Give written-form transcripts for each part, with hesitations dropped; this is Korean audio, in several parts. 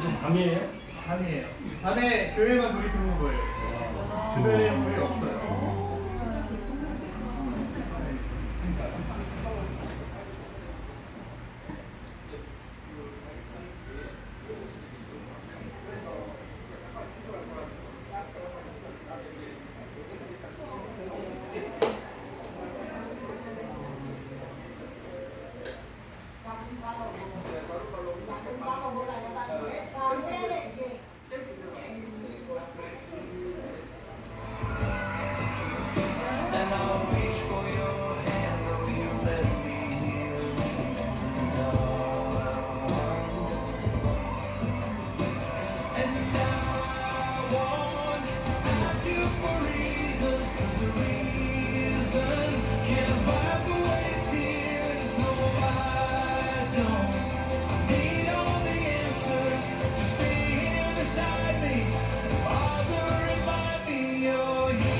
지금 밤이에요? 밤이에요. 밤에 교회만 불이 들어온 거예요. 주변에 불이 없어요. And I'll reach for your hand, though you let me into the dark. And I won't ask you for reasons, 'cause the reason can't wipe away tears. No, I don't need all the answers. Just be here beside me. Father, remind me you're here.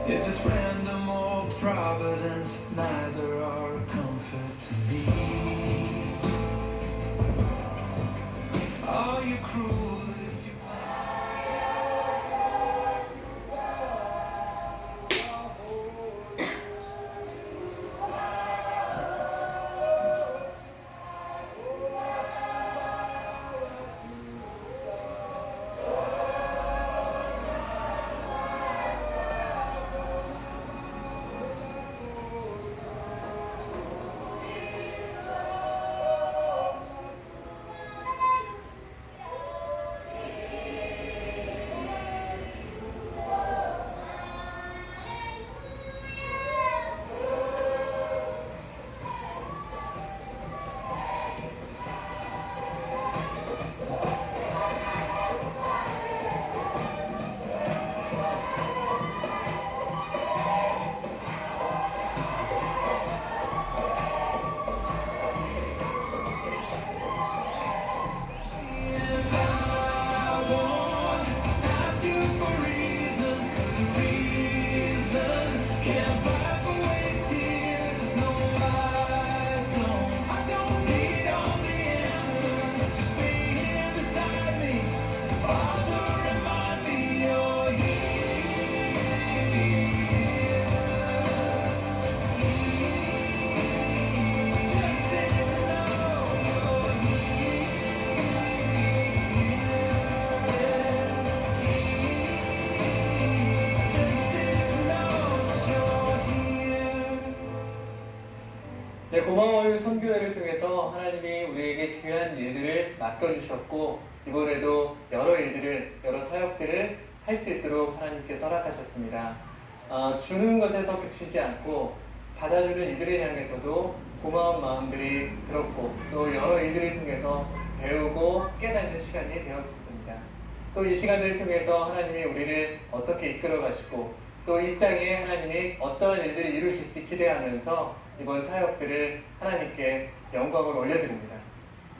If it's random or providence, neither are a comfort to me. Are you cruel if you 네, 고마워요 선교회를 통해서 하나님이 우리에게 귀한 일들을 맡겨주셨고 이번에도 여러 일들을, 여러 사역들을 할 수 있도록 하나님께서 허락하셨습니다. 주는 것에서 그치지 않고 받아주는 이들을 향해서도 고마운 마음들이 들었고 또 여러 일들을 통해서 배우고 깨닫는 시간이 되었었습니다. 또 이 시간들을 통해서 하나님이 우리를 어떻게 이끌어 가시고 또 이 땅에 하나님이 어떠한 일들을 이루실지 기대하면서 이번 사역들을 하나님께 영광을 올려드립니다.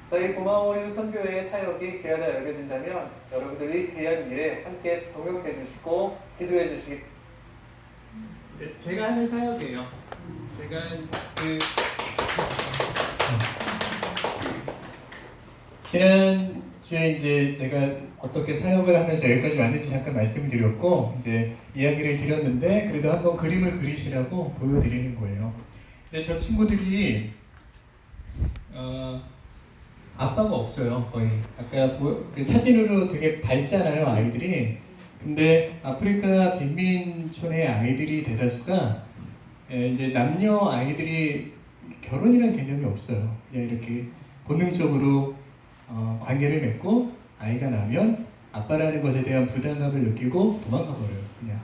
저희 고마워요 선교회의 사역이 귀하다 여겨진다면 여러분들이 귀한 일에 함께 동역해 주시고 기도해 주시기. 네, 제가 하는 사역이에요. 제가 지난 주에 이제 제가 어떻게 사역을 하면서 여기까지 왔는지 잠깐 말씀드렸고 이제 이야기를 드렸는데 그래도 한번 그림을 그리시라고 보여드리는 거예요. 근데 저 친구들이 아빠가 없어요 거의. 아까 그 사진으로 되게 밝잖아요 아이들이. 근데 아프리카 빈민촌의 아이들이 대다수가 이제 남녀 아이들이 결혼이라는 개념이 없어요. 그냥 이렇게 본능적으로 관계를 맺고 아이가 나면 아빠라는 것에 대한 부담감을 느끼고 도망가 버려요. 그냥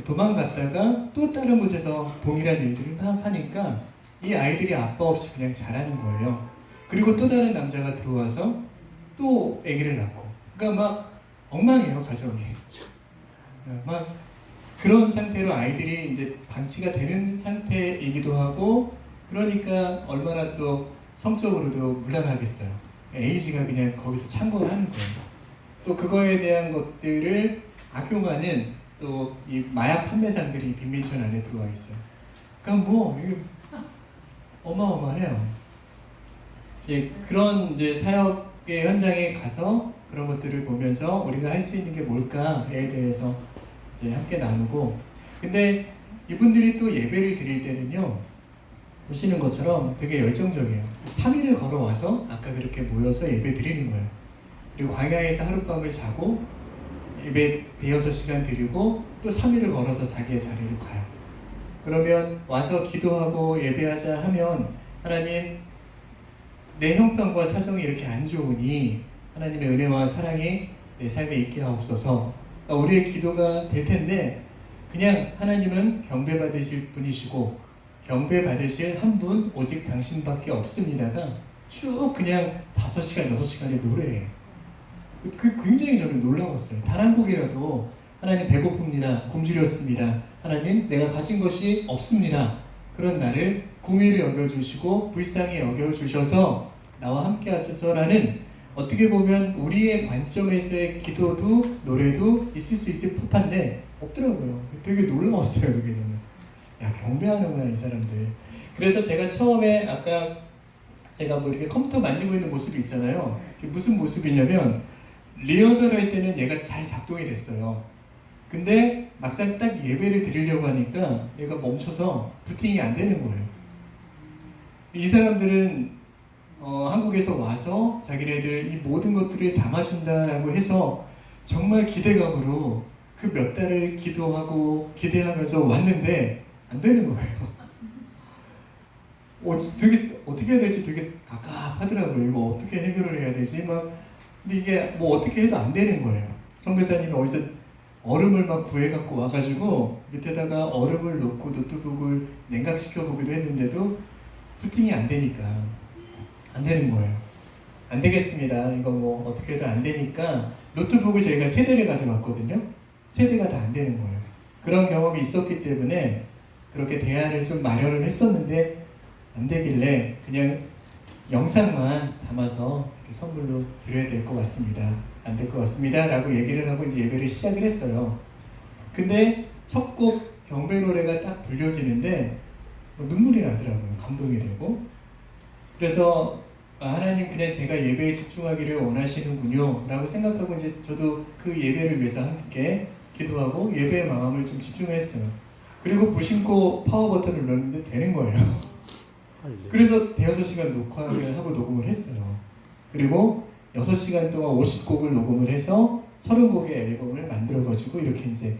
도망갔다가 또 다른 곳에서 동일한 일들을 막 하니까 이 아이들이 아빠 없이 그냥 자라는 거예요. 그리고 또 다른 남자가 들어와서 또 아기를 낳고, 그러니까 막 엉망이에요 가정이. 막 그런 상태로 아이들이 이제 방치가 되는 상태이기도 하고, 그러니까 얼마나 또 성적으로도 물러가겠어요. 에이지가 그냥 거기서 창궐하는 거예요. 또 그거에 대한 것들을 악용하는 또 이 마약 판매상들이 빈민촌 안에 들어와 있어요. 그러니까 뭐 이게 어마어마해요. 예, 그런 이제 사역의 현장에 가서 그런 것들을 보면서 우리가 할 수 있는 게 뭘까에 대해서 이제 함께 나누고, 근데 이분들이 또 예배를 드릴 때는요, 보시는 것처럼 되게 열정적이에요. 3일을 걸어와서 아까 그렇게 모여서 예배 드리는 거예요. 그리고 광야에서 하룻밤을 자고 예배 대여섯 시간 드리고 또 3일을 걸어서 자기의 자리로 가요. 그러면 와서 기도하고 예배하자 하면 하나님, 내 형편과 사정이 이렇게 안 좋으니 하나님의 은혜와 사랑이 내 삶에 있게 하옵소서. 그러니까 우리의 기도가 될 텐데, 그냥 하나님은 경배받으실 분이시고 경배받으실 한 분 오직 당신밖에 없습니다가 쭉 그냥 5시간, 6시간의 노래예요. 그 굉장히 저는 놀라웠어요. 단 한 곡이라도 하나님 배고픕니다. 굶주렸습니다. 하나님 내가 가진 것이 없습니다. 그런 나를 궁일히 여겨주시고 불쌍히 여겨주셔서 나와 함께 하소서라는, 어떻게 보면 우리의 관점에서의 기도도 노래도 있을 수 있을 법한데 없더라고요. 되게 놀라웠어요. 그게 저는. 야, 경배하는구나 이 사람들. 그래서 제가 처음에 아까 제가 뭐 이렇게 컴퓨터 만지고 있는 모습이 있잖아요. 그게 무슨 모습이냐면 리허설 할 때는 얘가 잘 작동이 됐어요. 근데 막상 딱 예배를 드리려고 하니까 얘가 멈춰서 부팅이 안 되는 거예요. 이 사람들은 한국에서 와서 자기네들 이 모든 것들을 담아준다라고 해서 정말 기대감으로 그 몇 달을 기도하고 기대하면서 왔는데 안 되는 거예요. 되게 어떻게 해야 될지 되게 갑갑하더라고요. 이거 어떻게 해결을 해야 되지? 막 근데 이게 뭐 어떻게 해도 안 되는 거예요. 선교사님이 어디서 얼음을 막 구해갖고 와가지고 밑에다가 얼음을 넣고 노트북을 냉각시켜 보기도 했는데도 부팅이 안 되니까 안 되는 거예요. 안 되겠습니다. 이거 뭐 어떻게 해도 안 되니까 노트북을 저희가 3대를 가져왔거든요. 3대가 다 안 되는 거예요. 그런 경험이 있었기 때문에 그렇게 대안을 좀 마련을 했었는데 안 되길래 그냥 영상만 담아서 이렇게 선물로 드려야 될 것 같습니다. 안 될 것 같습니다. 라고 얘기를 하고 이제 예배를 시작을 했어요. 근데 첫 곡 경배 노래가 딱 불려지는데 눈물이 나더라고요. 감동이 되고. 그래서 하나님 그냥 제가 예배에 집중하기를 원하시는군요 라고 생각하고 이제 저도 그 예배를 위해서 함께 기도하고 예배의 마음을 좀 집중했어요. 그리고 무심코 파워 버튼을 눌렀는데 되는 거예요. 그래서 대여섯 시간 녹화를 하고 녹음을 했어요. 그리고 6시간 동안 50곡을 녹음을 해서 30곡의 앨범을 만들어가지고 이렇게 이제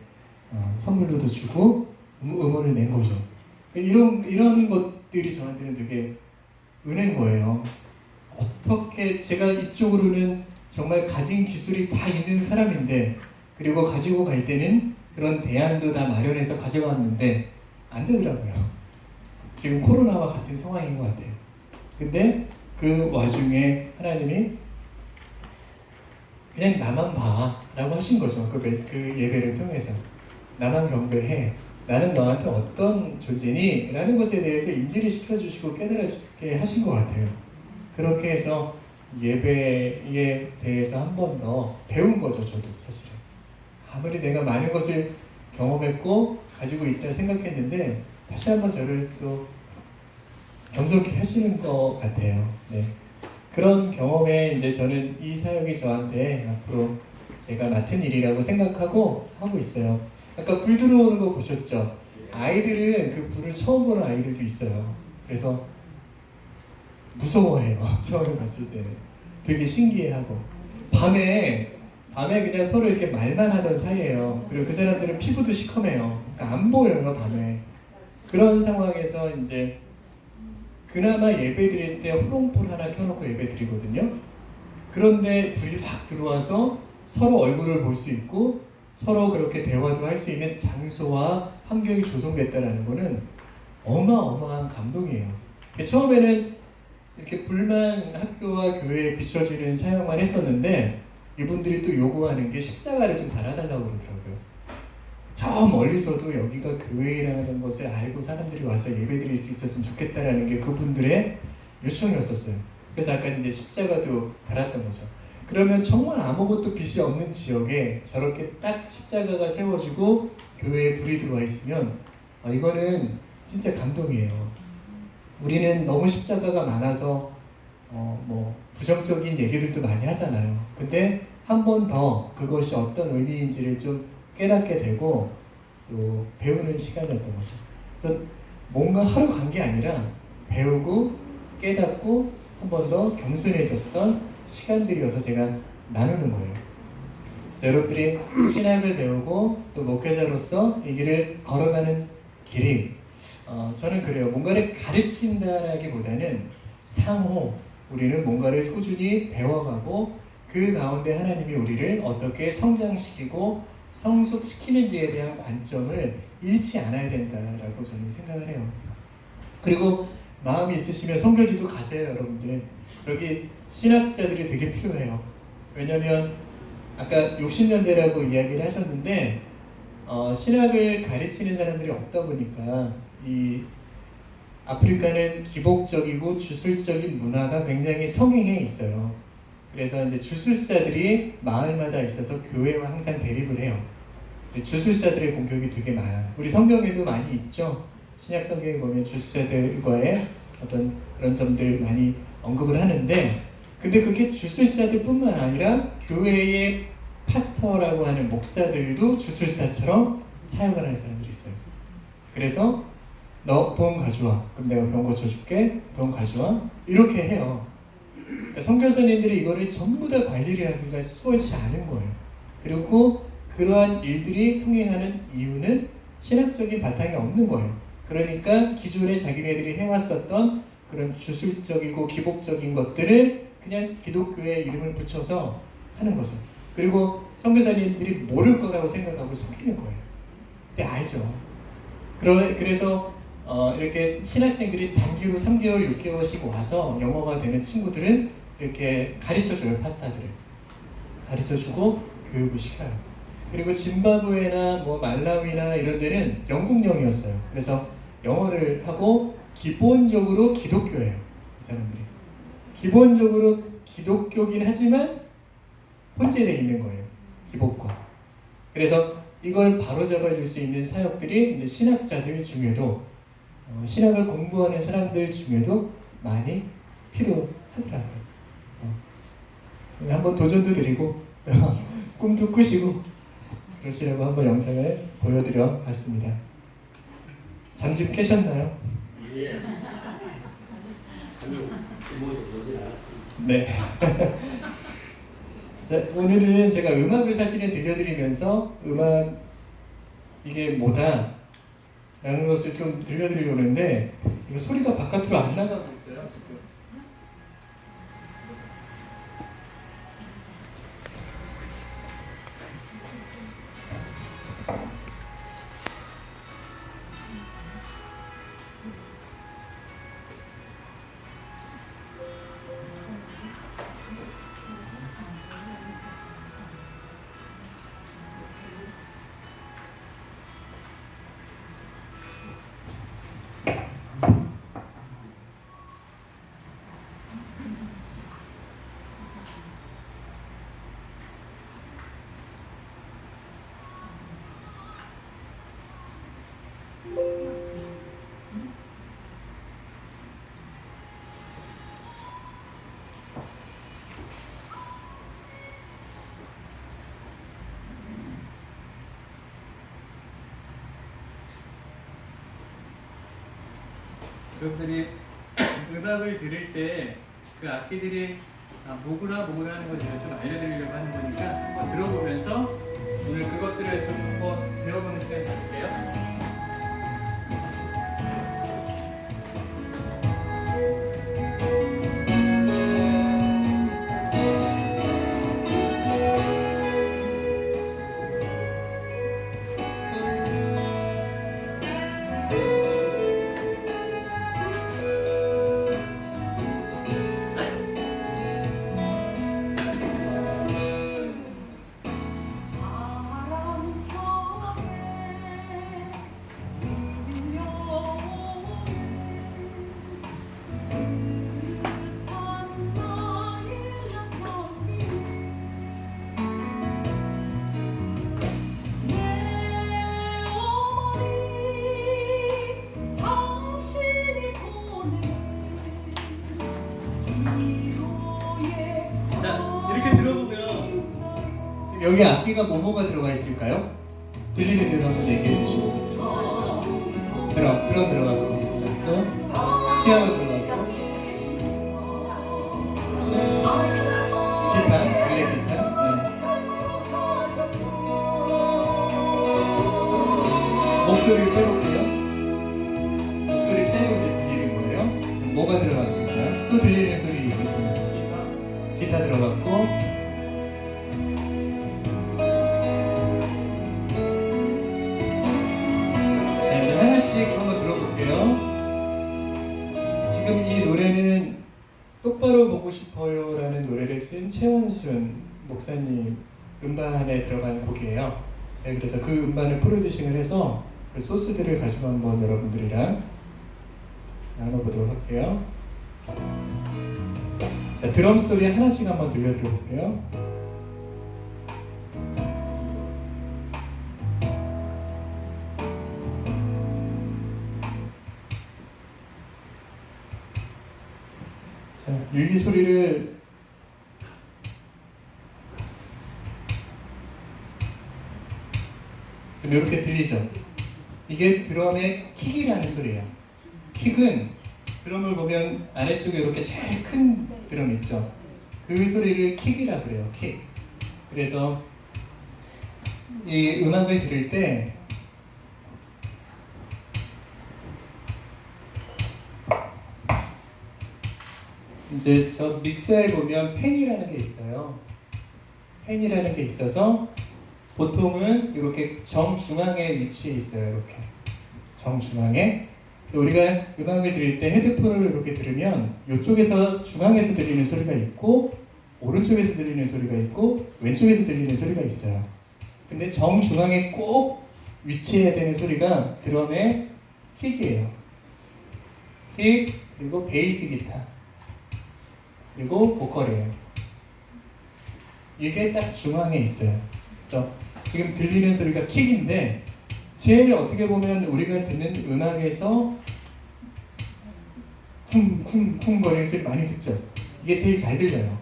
선물로도 주고 음원을 낸 거죠. 이런 것들이 저한테는 되게 은혜인 거예요. 어떻게 제가 이쪽으로는 정말 가진 기술이 다 있는 사람인데, 그리고 가지고 갈 때는 그런 대안도 다 마련해서 가져왔는데 안 되더라고요. 지금 코로나와 같은 상황인 것 같아요. 근데 그 와중에 하나님이 그냥 나만 봐 라고 하신 거죠. 그 예배를 통해서 나만 경배해, 나는 너한테 어떤 존재니? 라는 것에 대해서 인지를 시켜주시고 깨달게 하신 것 같아요. 그렇게 해서 예배에 대해서 한 번 더 배운 거죠. 저도 사실은 아무리 내가 많은 것을 경험했고 가지고 있다 생각했는데 다시 한번 저를 또 겸손케 하시는 것 같아요. 네. 그런 경험에 이제 저는 이 사역이 저한테 앞으로 제가 맡은 일이라고 생각하고 하고 있어요. 아까 불 들어오는 거 보셨죠? 아이들은 그 불을 처음 보는 아이들도 있어요. 그래서 무서워해요. 처음에 봤을 때는 되게 신기해하고 밤에 그냥 서로 이렇게 말만 하던 사이예요. 그리고 그 사람들은 피부도 시커매요. 그러니까 안 보여요 밤에. 그런 상황에서 이제 그나마 예배 드릴 때 호롱불 하나 켜놓고 예배 드리거든요. 그런데 불이 확 들어와서 서로 얼굴을 볼 수 있고 서로 그렇게 대화도 할 수 있는 장소와 환경이 조성됐다는 거는 어마어마한 감동이에요. 처음에는 이렇게 불만 학교와 교회에 비춰지는 사역만 했었는데 이분들이 또 요구하는 게 십자가를 좀 달아달라고 그러더라고요. 저 멀리서도 여기가 교회라는 것을 알고 사람들이 와서 예배드릴 수 있었으면 좋겠다라는 게 그분들의 요청이었었어요. 그래서 아까 이제 십자가도 달았던 거죠. 그러면 정말 아무것도 빛이 없는 지역에 저렇게 딱 십자가가 세워지고 교회에 불이 들어와 있으면 이거는 진짜 감동이에요. 우리는 너무 십자가가 많아서 뭐 부정적인 얘기들도 많이 하잖아요. 근데 한 번 더 그것이 어떤 의미인지를 좀 깨닫게 되고 또 배우는 시간이었던 거죠. 그래서 뭔가 하루 간 게 아니라 배우고 깨닫고 한 번 더 겸손해졌던 시간들이어서 제가 나누는 거예요. 그래서 여러분들이 신학을 배우고 또 목회자로서 이 길을 걸어가는 길이 저는 그래요. 뭔가를 가르친다라기보다는 상호 우리는 뭔가를 꾸준히 배워가고 그 가운데 하나님이 우리를 어떻게 성장시키고 성숙시키는지에 대한 관점을 잃지 않아야 된다라고 저는 생각을 해요. 그리고 마음이 있으시면 선교지도 가세요, 여러분들. 저기 신학자들이 되게 필요해요. 왜냐하면 아까 60년대라고 이야기를 하셨는데 신학을 가르치는 사람들이 없다 보니까 이 아프리카는 기복적이고 주술적인 문화가 굉장히 성행해 있어요. 그래서 이제 주술사들이 마을마다 있어서 교회와 항상 대립을 해요. 주술사들의 공격이 되게 많아요. 우리 성경에도 많이 있죠. 신약 성경에 보면 주술사들과의 어떤 그런 점들 많이 언급을 하는데, 근데 그게 주술사들뿐만 아니라 교회의 파스터라고 하는 목사들도 주술사처럼 사역을 하는 사람들이 있어요. 그래서 너 돈 가져와. 그럼 내가 병 고쳐줄게. 돈 가져와. 이렇게 해요. 그러니까 선교사님들이 이거를 전부 다 관리를 하기가 수월치 않은 거예요. 그리고 그러한 일들이 성행하는 이유는 신학적인 바탕이 없는 거예요. 그러니까 기존에 자기네들이 해왔었던 그런 주술적이고 기복적인 것들을 그냥 기독교의 이름을 붙여서 하는 거죠. 그리고 선교사님들이 모를 거라고 생각하고 속이는 거예요. 근데 알죠. 그래서 이렇게 신학생들이 단기로 3개월, 6개월씩 와서 영어가 되는 친구들은 이렇게 가르쳐줘요. 파스타들을 가르쳐주고 교육을 시켜요. 그리고 짐바브웨나 뭐 말라위나 이런 데는 영국령이었어요. 그래서 영어를 하고 기본적으로 기독교예요. 이 사람들이 기본적으로 기독교긴 하지만 혼재되어 있는 거예요. 기복과. 그래서 이걸 바로잡아줄 수 있는 사역들이 이제 신학자들 중에도 신학을 공부하는 사람들 중에도 많이 필요하더라고요. 한번 도전도 드리고 꿈도 꾸시고 그러시라고 한번 영상을 보여드려 봤습니다. 잠시 깨셨나요? 예. 부모도 그러진 않았습니다. 네. 자, 오늘은 제가 음악을 사실은 들려드리면서 음악 이게 뭐다 라는 것을 좀 들려드리려고 하는데 이거 소리가 바깥으로 안 나가고 있어요 지금. 여러분들이 음악을 들을 때 그 악기들이 뭐구나 하는 걸 제가 좀 알려드리려고 하는 거니까 한번 들어보면서 오늘 그것들을 좀 한번 배워보는 시간이 가질게요. 여기 악기가 뭐뭐가 들어가 있을까요? 들리는 대로 한번 얘기해 주시고. 드럼 들어가고, 자, 또 피아노 들어가고, 기타, 일렉 기타. 목소리를 빼볼게요. 목소리 빼고 이제 들리는 거예요. 뭐가 들어갔을까요? 또 들리는 소리 있으시면 기타 들어갔고. 하나씩 한번 들어볼게요. 지금 이 노래는 똑바로 보고 싶어요 라는 노래를 쓴 최원순 목사님 음반에 들어간 곡이에요. 네, 그래서 그 음반을 프로듀싱을 해서 그 소스들을 가지고 한번 여러분들이랑 나눠보도록 할게요. 자, 드럼 소리 하나씩 한번 들려드려볼게요. 자, 유기 소리를 지금 이렇게 들리죠? 이게 드럼의 킥이라는 소리예요. 킥은 드럼을 보면 아래쪽에 이렇게 제일 큰 드럼 있죠? 그 소리를 킥이라고 그래요. 킥. 그래서 이 음악을 들을 때 이제 저 믹서에 보면 펜이라는 게 있어요. 펜이라는 게 있어서 보통은 이렇게 정중앙에 위치해 있어요. 이렇게 정중앙에. 그래서 우리가 음악을 들을 때 헤드폰으로 이렇게 들으면 이쪽에서 중앙에서 들리는 소리가 있고 오른쪽에서 들리는 소리가 있고 왼쪽에서 들리는 소리가 있어요. 근데 정중앙에 꼭 위치해야 되는 소리가 드럼의 킥이에요. 킥, 그리고 베이스 기타, 그리고 보컬이에요. 이게 딱 중앙에 있어요. 그래서 지금 들리는 소리가 킥인데 제일 어떻게 보면 우리가 듣는 음악에서 쿵쿵쿵 거리는 소리 많이 듣죠. 이게 제일 잘 들려요.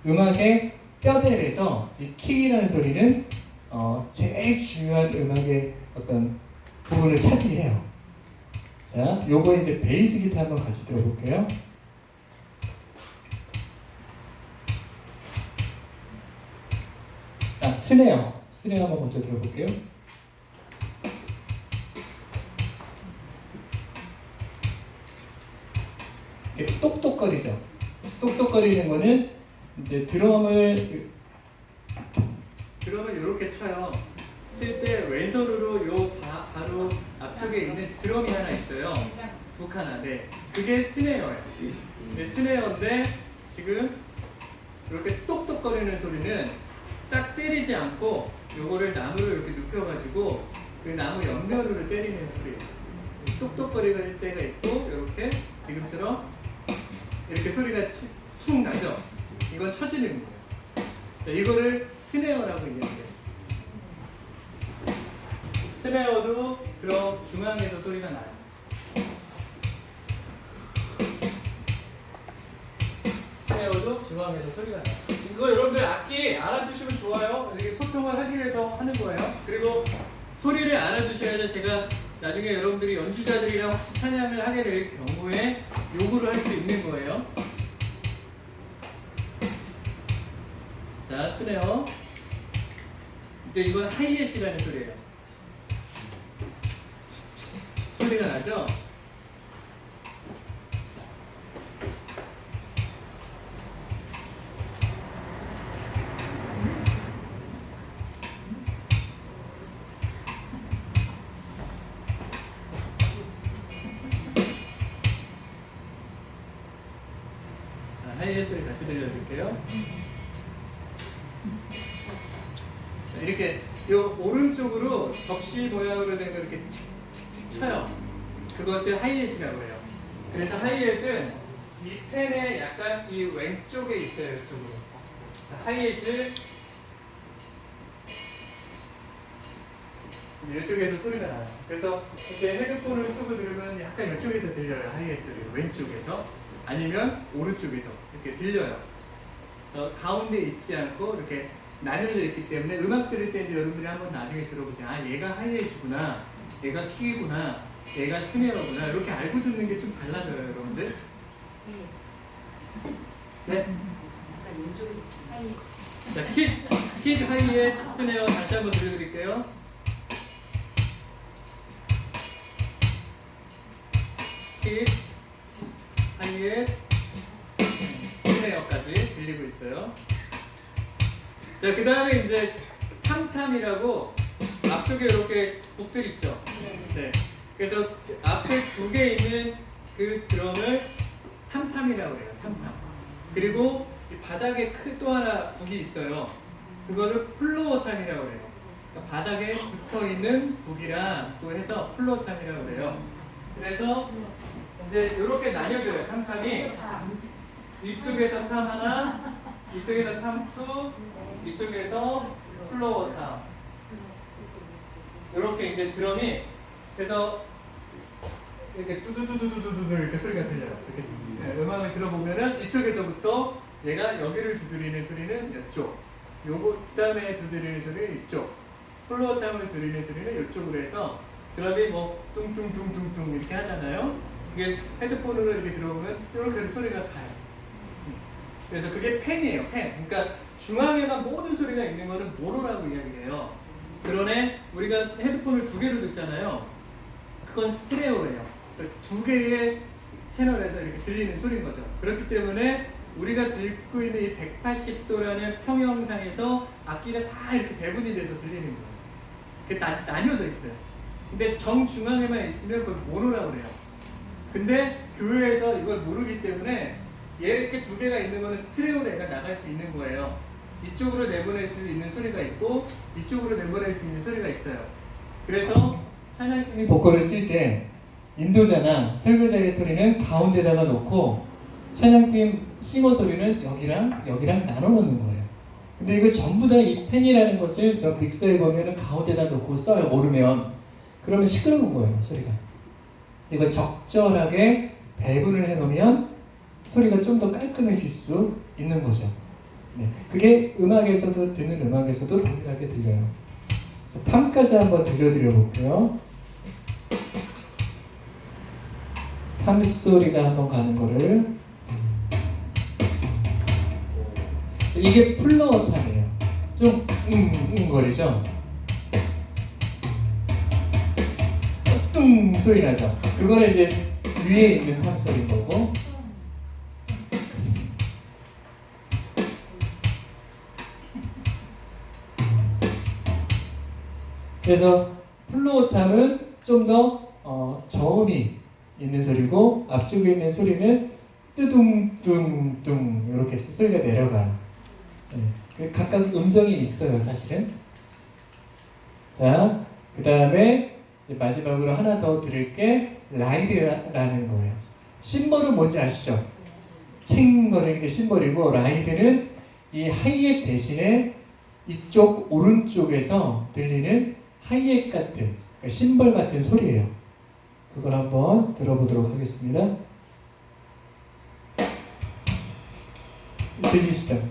음악의 뼈대에서 이 킥이라는 소리는 제일 중요한 음악의 어떤 부분을 차지해요. 자, 요거 이제 베이스 기타 한번 같이 들어볼게요. 자, 스네어 한번 먼저 들어볼게요. 이렇게 똑똑거리죠. 똑똑거리는 거는 이제 드럼을 이렇게 쳐요. 칠 때 왼손으로 요 바로 앞쪽에 있는 드럼이 하나 있어요. 북 하나. 네, 그게 스네어예요. 네, 스네어인데 지금 이렇게 똑똑거리는 소리는 딱 때리지 않고 요거를 나무를 이렇게 눕혀가지고 그 나무 옆면으로 때리는 소리예요. 똑똑거리는 때가 있고 이렇게 지금처럼 이렇게 소리가 툭 나죠. 이건 쳐지는 거예요. 자, 이거를 스네어라고 얘기해요. 스네어도 그런 중앙에서 소리가 나요. 스네어도 중앙에서 소리가 나요. 이거 여러분들 악기 알아두시면 좋아요. 이렇게 소통을 하기 위해서 하는 거예요. 그리고 소리를 알아두셔야지 제가 나중에 여러분들이 연주자들이랑 혹시 찬양을 하게 될 경우에 요구를 할 수 있는 거예요. 자, 스네어. 이제 이건 하이햇이라는 소리예요. 소리가 나죠? 자, 하이햇을 다시 들려드릴게요. 자, 이렇게 요 오른쪽으로 접시 모양으로 된 거 이렇게 칙칙칙 쳐요. 그것을 하이햇이라고 해요. 그래서 하이햇은 이 펜의 약간 이 왼쪽에 있어요. 이쪽으로. 자, 하이햇을 이쪽에서 소리가 나요. 그래서 이렇게 헤드폰을 쓰고 들으면 약간 이쪽에서 들려요. 하이햇 소리 왼쪽에서 아니면 오른쪽에서 이렇게 들려요. 가운데 있지 않고 이렇게 나뉘어져 있기 때문에 음악 들을 때 이제 여러분들이 한번 나중에 들어보세요. 아, 얘가 하이햇이구나, 얘가 키구나, 얘가 스네어구나, 이렇게 알고 듣는 게 좀 달라져요, 여러분들. 네. 자, 킥, 하이햇, 스네어 다시 한번 들려드릴게요. 킥, 하이햇, 스네어까지 들리고 있어요. 자, 그 다음에 이제 탐탐이라고 앞쪽에 이렇게 곡들 있죠. 네. 그래서 앞에 두 개 있는 그 드럼을 탐탐이라고 해요. 탐탐. 그리고 이 바닥에 또 하나 북이 있어요. 그거를 플로어탐이라고 해요. 그러니까 바닥에 붙어 있는 북이랑 또 해서 플로어탐이라고 해요. 그래서 이제 이렇게 나뉘어져요. 탐탐이 이쪽에서 탐 하나, 이쪽에서 탐 투, 이쪽에서 플로어탐. 이렇게 이제 드럼이 그래서 이렇게 두두두두두두 이렇게 소리가 들려요. 이렇게 네, 음악을 들어보면은 이쪽에서부터 얘가 여기를 두드리는 소리는 이쪽, 요거 그다음에 두드리는 소리는 이쪽, 플로어탐을 두드리는 소리는 이쪽으로 해서 드럼이 뭐 뚱뚱뚱뚱뚱 이렇게 하잖아요. 이게 헤드폰으로 이렇게 들어보면 이렇게 소리가 가요. 그래서 그게 펜이에요, 펜. 그러니까 중앙에만 모든 소리가 있는 거는 모노라고 이야기해요. 그러네 우리가 헤드폰을 두 개로 듣잖아요. 그건 스테레오예요. 그러니까 두 개의 채널에서 이렇게 들리는 소리인 거죠. 그렇기 때문에 우리가 듣고 있는 이 180도라는 평형상에서 악기가 다 이렇게 배분이 돼서 들리는 거예요. 그게 나뉘어져 있어요. 근데 정중앙에만 있으면 그걸 모노라고 그래요. 근데 교회에서 이걸 모르기 때문에 얘 이렇게 두 개가 있는 거는 스테레오로 얘가 나갈 수 있는 거예요. 이쪽으로 내보낼 수 있는 소리가 있고 이쪽으로 내보낼 수 있는 소리가 있어요. 그래서 찬양팀이 보컬을 쓸 때 인도자나 설교자의 소리는 가운데다가 놓고 찬양팀 싱어 소리는 여기랑 여기랑 나눠 놓는 거예요. 근데 이거 전부 다 이 펜이라는 것을 저 믹서에 보면은 가운데다 놓고 써요. 모르면. 그러면 시끄러운 거예요, 소리가. 그래서 이거 적절하게 배분을 해 놓으면 소리가 좀 더 깔끔해질 수 있는 거죠. 네, 그게 음악에서도 듣는 음악에서도 동일하게 들려요. 그래서 탐까지 한번 들려드려 볼게요. 탐 소리가 한번 가는 거를 이게 플로어 탐이에요. 좀 거리죠. 뚱 소리 나죠. 그거는 이제 위에 있는 탐 소리인 거고. 그래서 플로어탐은 좀 더 저음이 있는 소리고 앞쪽에 있는 소리는 뜨둥뚱뚱 이렇게 소리가 내려가요. 네. 각각 음정이 있어요, 사실은. 자, 그 다음에 마지막으로 하나 더 드릴 게 라이드라는 거예요. 심벌은 뭔지 아시죠? 챙거리는 게 심벌이고 라이드는 이 하이햇 대신에 이쪽 오른쪽에서 들리는 하이햇 같은, 그러니까 심벌 같은 소리예요. 그걸 한번 들어보도록 하겠습니다. 들리시죠?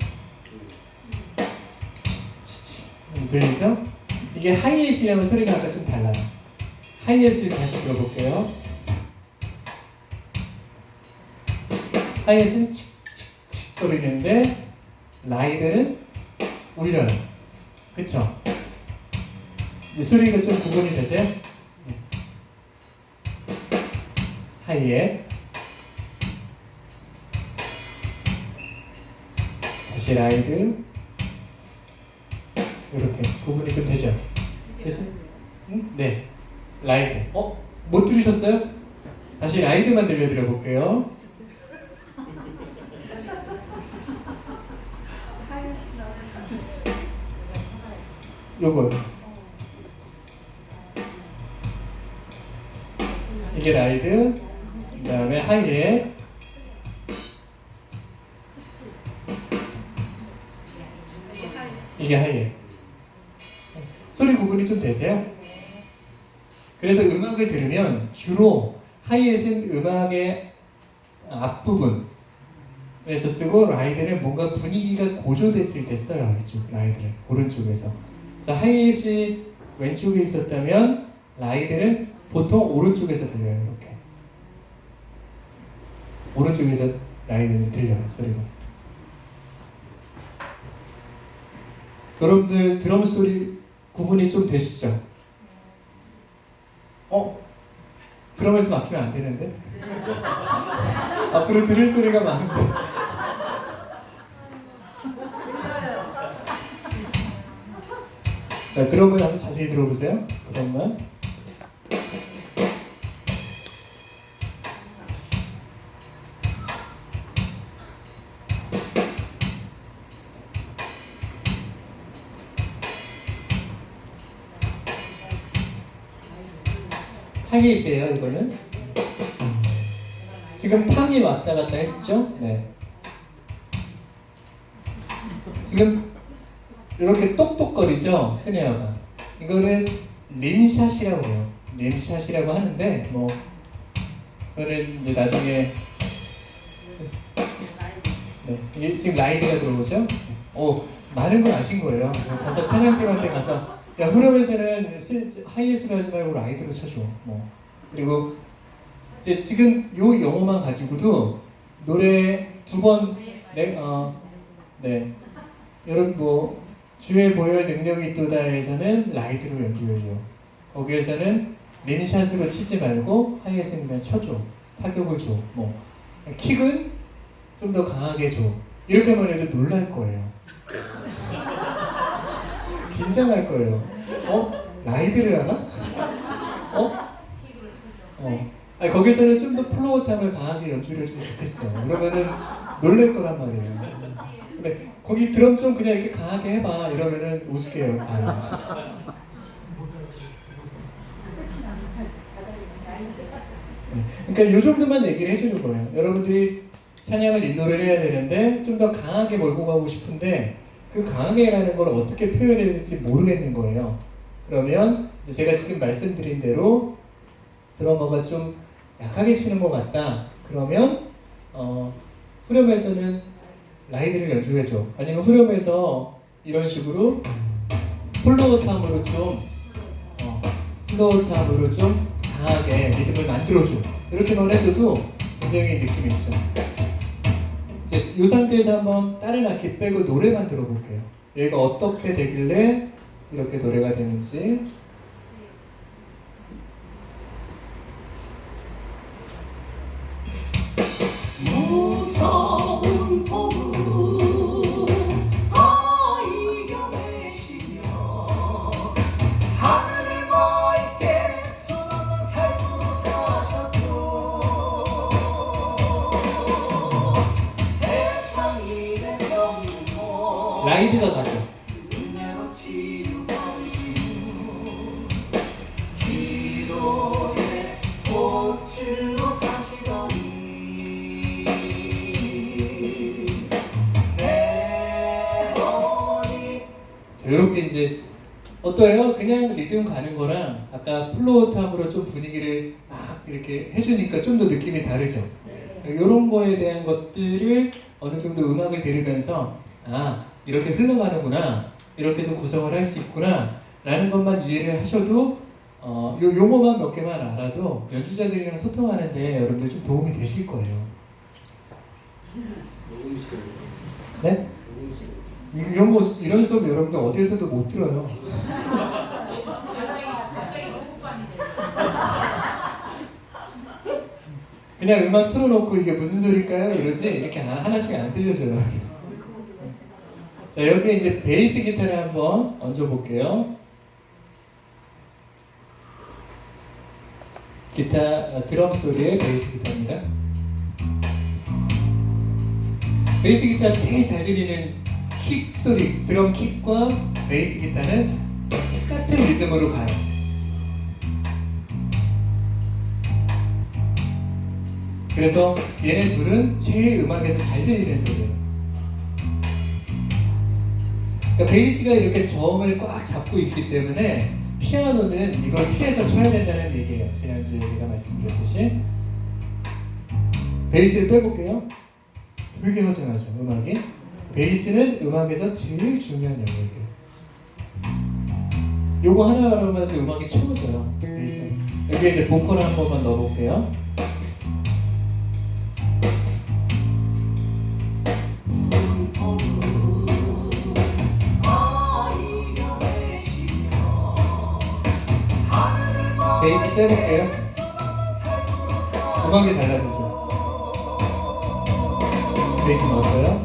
들리죠? 이게 하이햇이라는 소리가 아까 좀 달라요. 하이햇을 다시 들어볼게요. 하이햇은 칙칙칙 거리는데 라이드는 울려요. 그쵸? 이제 소리가 좀 구분이 되세요? 네. 하이햇 다시 라이드 이렇게 구분이 좀 되죠? 그래서 네, 라이드. 못 들으셨어요? 다시 라이드만 들려드려 볼게요. 요거 이게 라이드, 그 다음에 하이햇, 이게 하이햇. 소리 구분이 좀 되세요? 그래서 음악을 들으면 주로 하이햇은 음악의 앞부분, 에서 쓰고 라이드는 뭔가 분위기가 고조됐을 때 써요. 이쪽 라이드를 오른쪽에서. 그래서 하이햇이 왼쪽에 있었다면 라이드는 보통 오른쪽에서 들려요. 이렇게 오른쪽에서 라이드는 들려요. 소리가. 여러분들 드럼 소리 구분이 좀 되시죠? 드럼에서 막히면 안 되는데? 앞으로 들을 소리가 많은데. 자, 드럼을 한번 자세히 들어보세요. 드럼만. 하이햇이에요, 이거는. 지금 탕이 왔다 갔다 했죠? 네. 지금 이렇게 똑똑거리죠? 스네어가. 이거를 림샷이라고 해요. 림샷이라고 하는데 뭐 그거는 이제 나중에 네. 이게 지금 라이드가 들어오죠? 많은 걸 아신 거예요. 가서 찬양팀한테 가서 야, 후렴에서는 하이햇으로 하지 말고 라이드로 쳐줘. 뭐. 그리고 이제 지금 요 영어만 가지고도 노래 두 번, 네. 여러분 뭐 주의 보혈 능력이 있도다에서는 라이드로 연주해줘. 거기에서는 림샷으로 치지 말고 하이햇은 그냥 쳐줘. 타격을 줘. 뭐 킥은 좀 더 강하게 줘. 이렇게만 해도 놀랄 거예요. 긴장할 거예요. 라이드를 하나? 아니, 거기서는 좀 더 플로어 탑을 강하게 연주를 해주면 좋겠어. 그러면은 놀랄 거란 말이에요. 근데 거기 드럼 좀 그냥 이렇게 강하게 해봐. 이러면은 우습게요. 그러니까 이 정도만 얘기를 해주는 거예요. 여러분들이 찬양을 인도를 해야 되는데 좀 더 강하게 몰고 가고 싶은데 그 강하게라는 걸 어떻게 표현해야 될지 모르겠는 거예요. 그러면 제가 지금 말씀드린 대로 드러머가 좀 약하게 치는 것 같다. 그러면 후렴에서는 라이드를 연주해줘. 아니면 후렴에서 이런 식으로 플로어 탐으로 좀 강하게 리듬을 만들어줘. 이렇게만 해줘도 굉장히 느낌이 있죠. 이제 이 상태에서 한번 다른 악기 빼고 노래만 들어볼게요. 얘가 어떻게 되길래 이렇게 노래가 되는지. 무서운 폭우 다 이겨내시며 하늘을 맑게 수놓는 삶으로 사셨죠. 세상이 된 영웅 라이드가 가죠. 은혜로 치유받으시고 기도의 꽃으로 사시더니 이렇게 이제 어떠해요? 그냥 리듬 가는 거랑 아까 플로어 탑으로 좀 분위기를 막 이렇게 해주니까 좀 더 느낌이 다르죠. 이런 거에 대한 것들을 어느 정도 음악을 들으면서 이렇게 흘러가는구나, 이렇게도 구성을 할 수 있구나 라는 것만 이해를 하셔도 요 용어만 몇 개만 알아도 연주자들이랑 소통하는데 여러분들 좀 도움이 되실 거예요. 네? 이런 수업 여러분들 어디에서도 못 들어요. 그냥 음악 틀어놓고 이게 무슨 소리일까요? 이러지 이렇게 하나씩 안 들려줘요. 자, 여기 이제 베이스 기타를 한번 얹어볼게요. 기타 드럼 소리의 베이스 기타입니다. 베이스 기타 제일 잘 들리는 킥 소리, 드럼 킥과 베이스 기타는 똑같은 리듬으로 가요. 그래서 얘네 둘은 제일 음악에서 잘 들리는 소리예요. 그러니까 베이스가 이렇게 저음을 꽉 잡고 있기 때문에 피아노는 이걸 피해서 쳐야 된다는 얘기예요. 지난주에 제가 말씀드렸듯이. 베이스를 빼볼게요. 되게 허전하죠, 음악이. 베이스는 음악에서 제일 중요한 영역이에요. 요거 하나로만 해도 음악이 채워져요, 베이스. 여기에 이제 보컬을 한 번만 넣어볼게요. 베이스 빼볼게요. 음악이 달라지죠. 베이스 넣었어요.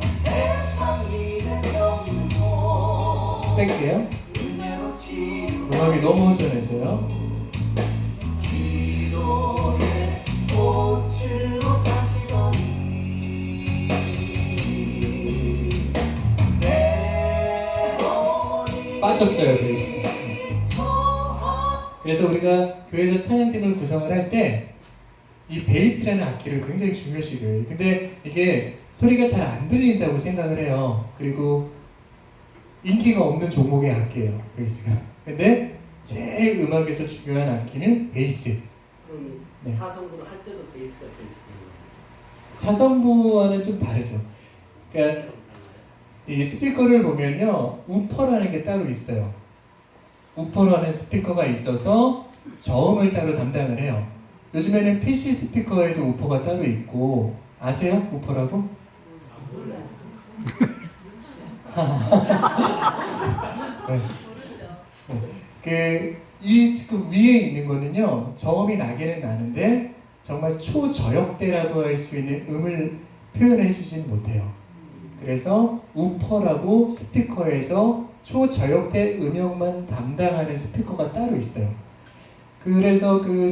뺄게요. 음악이 너무 허전해져요. 빠졌어요, 베이스. 그래서 우리가 교회에서 찬양팀을 구성을 할 때 이 베이스라는 악기를 굉장히 중요시 여겨요. 근데 이게 소리가 잘 안 들린다고 생각을 해요. 그리고 인기가 없는 종목의 악기예요, 베이스가. 근데 제일 음악에서 중요한 악기는 베이스. 그럼 네. 사성부를 할 때도 베이스가 제일 중요해요. 사성부와는 좀 다르죠. 그러니까 이 스피커를 보면요, 우퍼라는 게 따로 있어요. 우퍼라는 스피커가 있어서 저음을 따로 담당을 해요. 요즘에는 PC 스피커에도 우퍼가 따로 있고, 아세요? 우퍼라고? 이 지금 위에 있는 거는요, 저음이 나기는 나는데 정말 초저역대라고 할 수 있는 음을 표현해 주진 못해요. 그래서 우퍼라고 스피커에서 초저역대 음역만 담당하는 스피커가 따로 있어요. 그래서 그